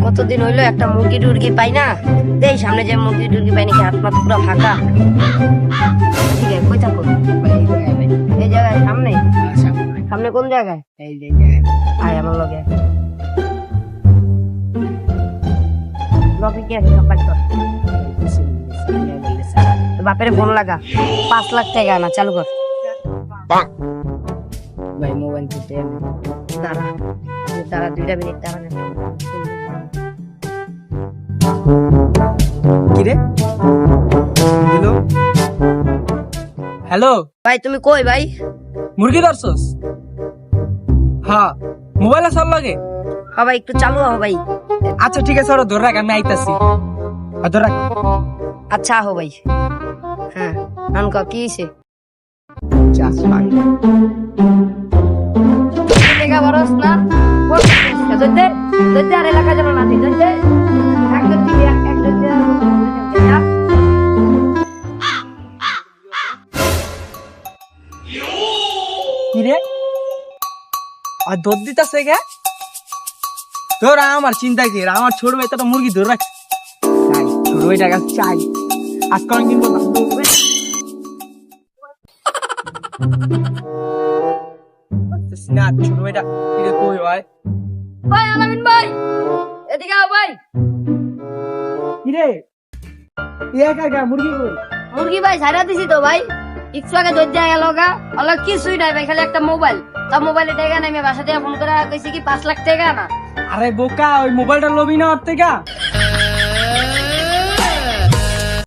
কতদিন হইলো একটা মুরগি টুরগি পাই না। এই সামনে যে মুরগি টুরগি পাই নাকি, হাত পা পুরো ফাঁকা। ঠিক আছে, কই থাকো? এই জায়গায় সামনে। সামনে কোন জায়গায়? আয় আমার লগে। লগে কি আছে? বাপের ফোন লাগা, 5 লাখ টাকা না, চালু কর। ভাই মোবাইল দিতে দাঁড়া দাঁড়া, 2 মিনিট দাঁড়া। কি রে হ্যালো হ্যালো ভাই তুমি কই ভাই? মুরগি ধরছস? হ্যাঁ, মোবাইল আসল লাগে। হ্যাঁ ভাই, একটু চালু হও ভাই। আচ্ছা ঠিক আছে, ওরা ধরে রাখ, আমি আইতাছি। ধরে রাখ। আচ্ছা হো ভাই। হ্যাঁ নানকা কি হইছে? টাকা বরস না দইতে দইতে আর এলাকা যেন না দিই। দইতে একদম দিবি, একদম দিয়া কি রে আর দুধ দিতাছে গে? তোর আমার চিন্তা কি, আমার ছোট ভাই তো মুরগি ধরে রাখ। চাই ছোট ভাইটার কাছে চাই, আজকে অনেকদিন বললাম না। ছোট ভাইটা কি রে, কই ভাই? ভাই আলামিন ভাই, এদিকে আও ভাই। কি রে একা একা মুরগি কই? মুরগি ভাই ছাড়া দিছি তো ভাই, একটু আগে দইতে গেল গা। অলক কিছুই নাই ভাই, খালি একটা মোবাইল। তা মোবাইলে টাকা নাই, আমি বাসা থেকে ফোন করে কইছি কি 5 লাখ টাকা না। আরে বোকা, ওই মোবাইলটা লবি না ওর থেকে।